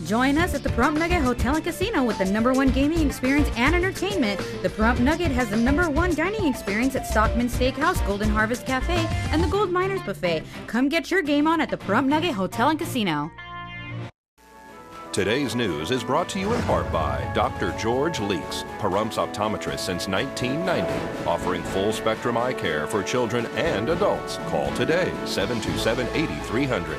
Join us at the Pahrump Nugget Hotel and Casino with the #1 gaming experience and entertainment. The Pahrump Nugget has the #1 dining experience at Stockman Steakhouse, Golden Harvest Cafe, and the Gold Miners Buffet. Come get your game on at the Pahrump Nugget Hotel and Casino. Today's news is brought to you in part by Dr. George Leeks, Pahrumps optometrist since 1990, offering full-spectrum eye care for children and adults. Call today, 727-8300.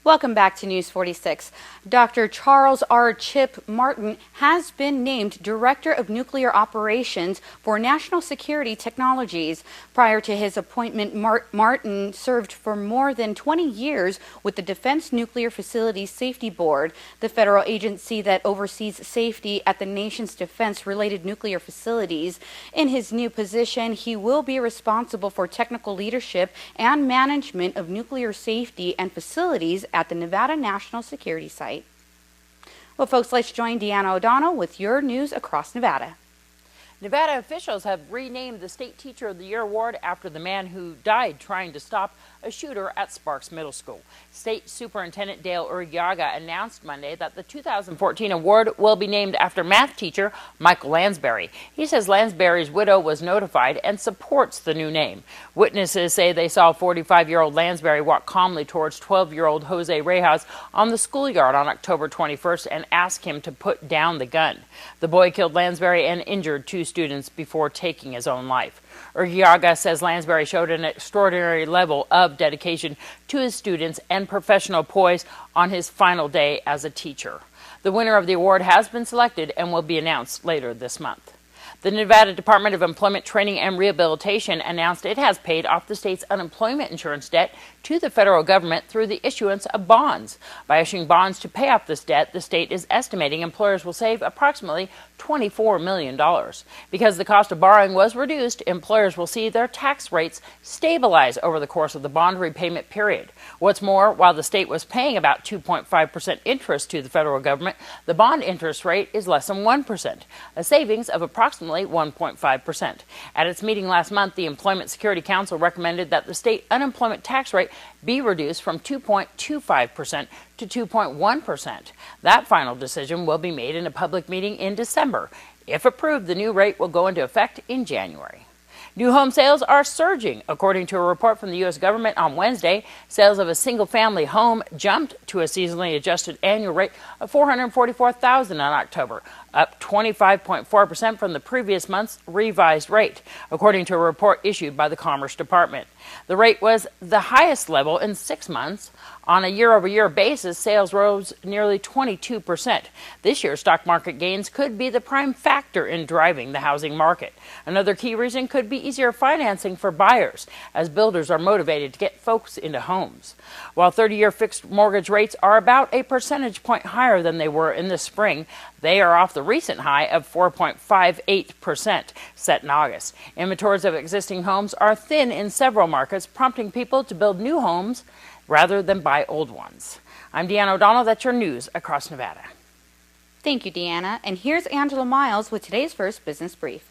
Welcome back to News 46. Dr. Charles R. Chip Martin has been named Director of Nuclear Operations for National Security Technologies. Prior to his appointment, Martin served for more than 20 years with the Defense Nuclear Facilities Safety Board, the federal agency that oversees safety at the nation's defense-related nuclear facilities. In his new position, he will be responsible for technical leadership and management of nuclear safety and facilities at the Nevada National Security Site. Well, folks, let's join Deanna O'Donnell with your news across Nevada. Nevada officials have renamed the State Teacher of the Year award after the man who died trying to stop a shooter at Sparks Middle School. State Superintendent Dale Urquiaga announced Monday that the 2014 award will be named after math teacher Michael Lansbury. He says Lansbury's widow was notified and supports the new name. Witnesses say they saw 45-year-old Lansbury walk calmly towards 12-year-old Jose Rejas on the schoolyard on October 21st and ask him to put down the gun. The boy killed Lansbury and injured 2 students before taking his own life. Urquiaga says Lansbury showed an extraordinary level of dedication to his students and professional poise on his final day as a teacher. The winner of the award has been selected and will be announced later this month. The Nevada Department of Employment Training and Rehabilitation announced it has paid off the state's unemployment insurance debt to the federal government through the issuance of bonds. By issuing bonds to pay off this debt, the state is estimating employers will save approximately $24 million. Because the cost of borrowing was reduced, employers will see their tax rates stabilize over the course of the bond repayment period. What's more, while the state was paying about 2.5% interest to the federal government, the bond interest rate is less than 1%, a savings of approximately 1.5%. At its meeting last month, the Employment Security Council recommended that the state unemployment tax rate be reduced from 2.25% to 2.1%. That final decision will be made in a public meeting in December. If approved, the new rate will go into effect in January. New home sales are surging. According to a report from the U.S. government on Wednesday, sales of a single-family home jumped to a seasonally adjusted annual rate of $444,000 in October, up 25.4% from the previous month's revised rate, according to a report issued by the Commerce Department. The rate was the highest level in 6 months. On a year-over-year basis, sales rose nearly 22%. This year's stock market gains could be the prime factor in driving the housing market. Another key reason could be easier financing for buyers, as builders are motivated to get folks into homes. While 30-year fixed mortgage rates are about a percentage point higher than they were in the spring, they are off the recent high of 4.58% set in August. Inventories of existing homes are thin in several markets, prompting people to build new homes rather than buy old ones. I'm Deanna O'Donnell. That's your news across Nevada. Thank you, Deanna. And here's Angela Miles with today's first business brief.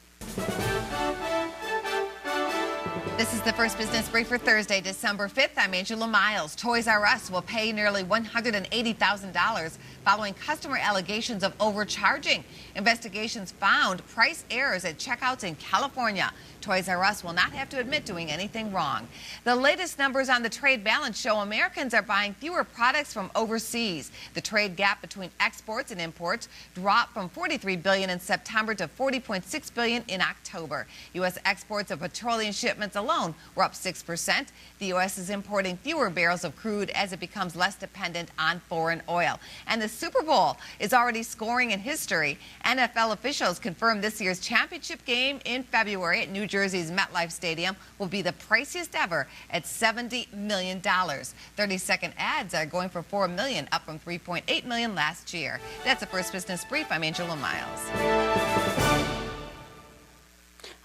This is the first business brief for Thursday, December 5th. I'm Angela Miles. Toys R Us will pay nearly $180,000 following customer allegations of overcharging. Investigations found price errors at checkouts in California. Toys R Us will not have to admit doing anything wrong. The latest numbers on the trade balance show Americans are buying fewer products from overseas. The trade gap between exports and imports dropped from $43 billion in September to $40.6 billion in October. U.S. exports of petroleum shipments alone were up 6%. The U.S. is importing fewer barrels of crude as it becomes less dependent on foreign oil. And the Super Bowl is already scoring in history. NFL officials confirmed this year's championship game in February at New Jersey's MetLife Stadium will be the priciest ever at $70 million. 30-second ads are going for $4 million, up from $3.8 million last year. That's the first business brief. I'm Angela Miles.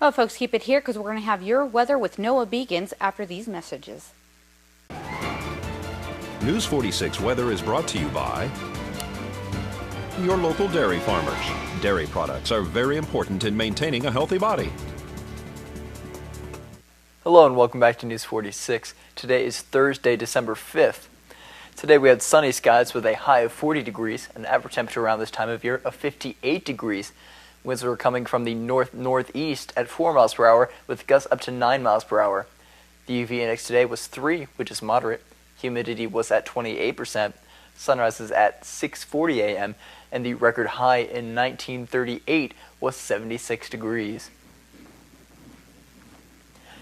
Well, folks, keep it here because we're going to have your weather with Noah Beacons after these messages. News 46 weather is brought to you by your local dairy farmers. Dairy products are very important in maintaining a healthy body. Hello and welcome back to News 46. Today is Thursday, December 5th. Today we had sunny skies with a high of 40 degrees, an average temperature around this time of year of 58 degrees. Winds were coming from the north-northeast at 4 miles per hour with gusts up to 9 miles per hour. The UV index today was 3, which is moderate. Humidity was at 28%. Sunrise is at 6:40 a.m. and the record high in 1938 was 76 degrees.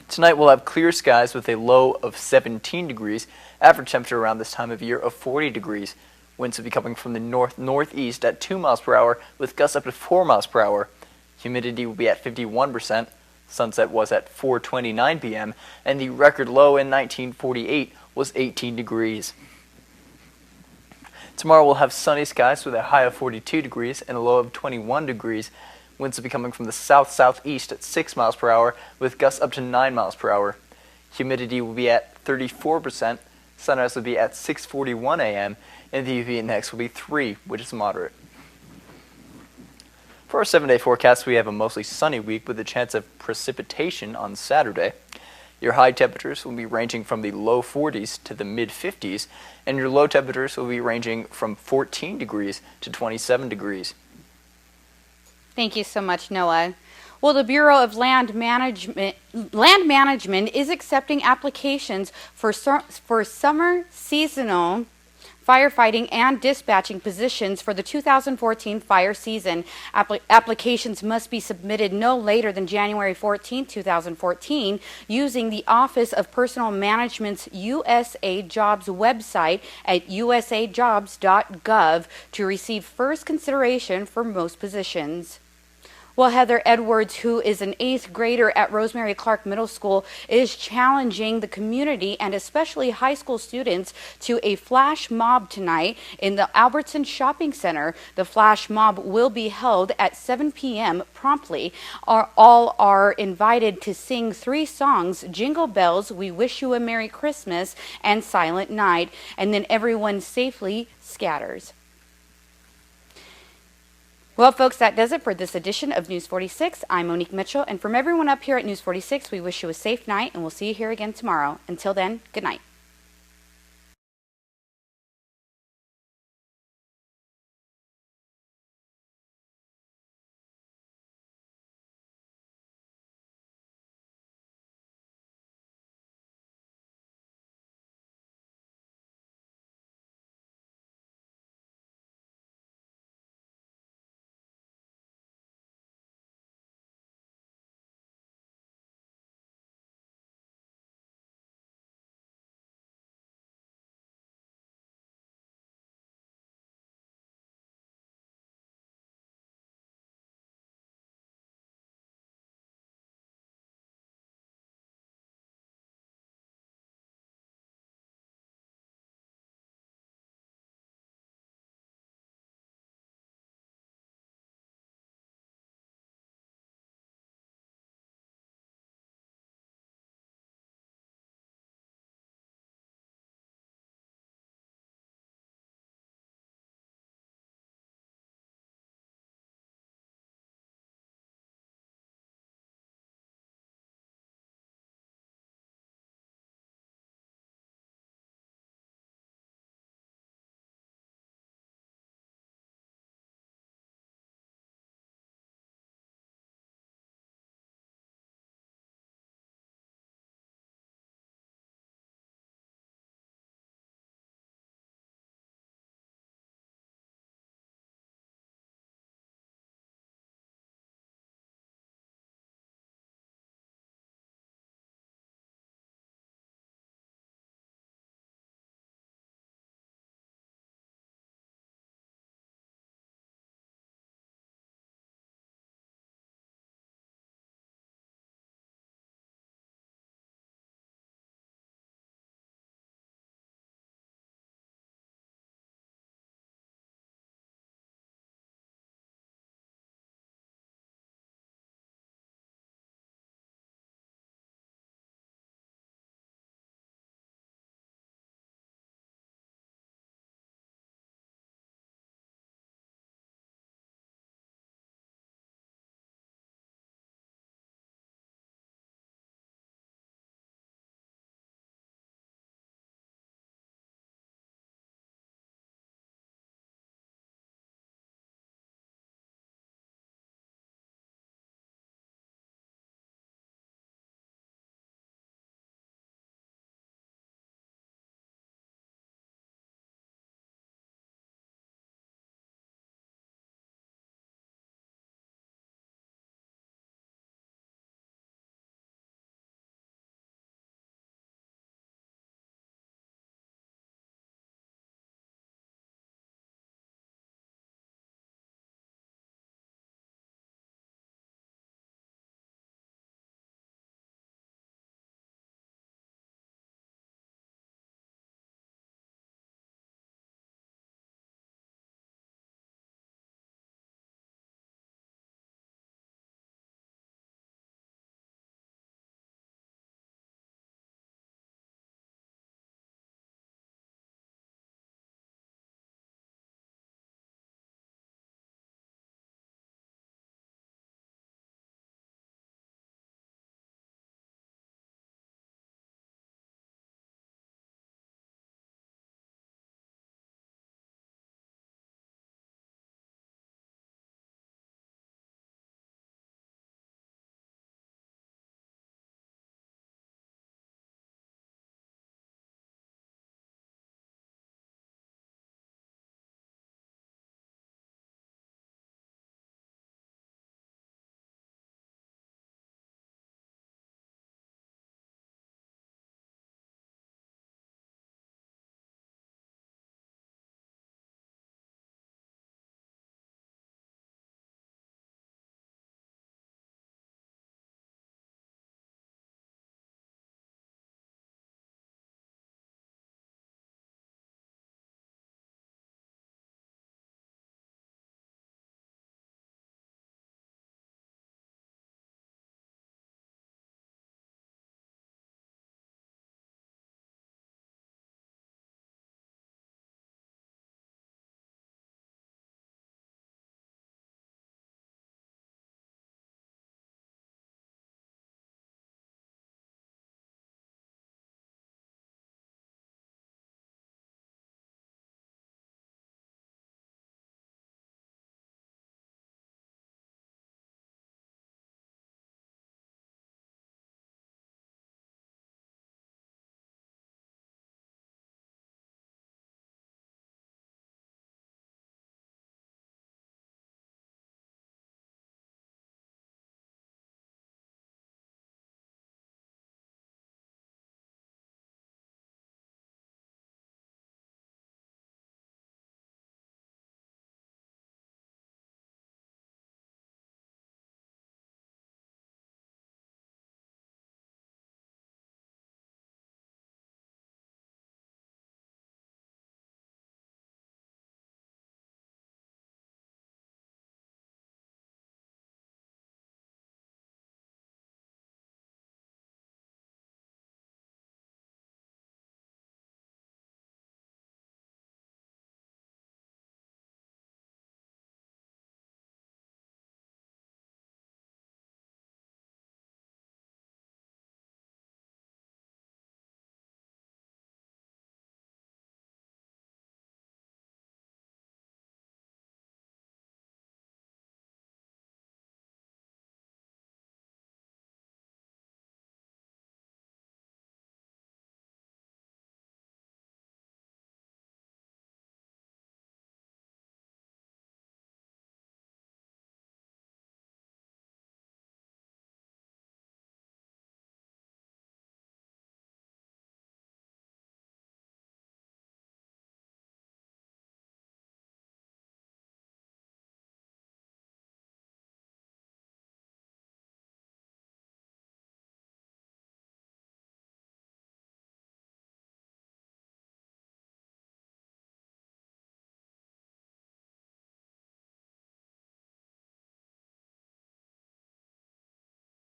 Tonight we'll have clear skies with a low of 17 degrees, average temperature around this time of year of 40 degrees. Winds will be coming from the north-northeast at 2 miles per hour with gusts up to 4 miles per hour. Humidity will be at 51%. Sunset was at 4:29 p.m. and the record low in 1948 was 18 degrees. Tomorrow we'll have sunny skies with a high of 42 degrees and a low of 21 degrees. Winds will be coming from the south-southeast at 6 miles per hour with gusts up to 9 miles per hour. Humidity will be at 34%. Sunrise will be at 6:41 a.m. and the UV index will be 3, which is moderate. For our 7-day forecast, we have a mostly sunny week with a chance of precipitation on Saturday. Your high temperatures will be ranging from the low 40s to the mid 50s, and your low temperatures will be ranging from 14 degrees to 27 degrees. Thank you so much, Noah. Well, the Bureau of Land Management is accepting applications for summer seasonal firefighting and dispatching positions for the 2014 fire season. Applications must be submitted no later than January 14, 2014, using the Office of Personnel Management's USA Jobs website at usajobs.gov to receive first consideration for most positions. Well, Heather Edwards, who is an 8th grader at Rosemary Clark Middle School, is challenging the community and especially high school students to a flash mob tonight in the Albertson Shopping Center. The flash mob will be held at 7 p.m. promptly. All are invited to sing 3 songs: Jingle Bells, We Wish You a Merry Christmas, and Silent Night, and then everyone safely scatters. Well, folks, that does it for this edition of News 46. I'm Monique Mitchell, and from everyone up here at News 46, we wish you a safe night, and we'll see you here again tomorrow. Until then, good night.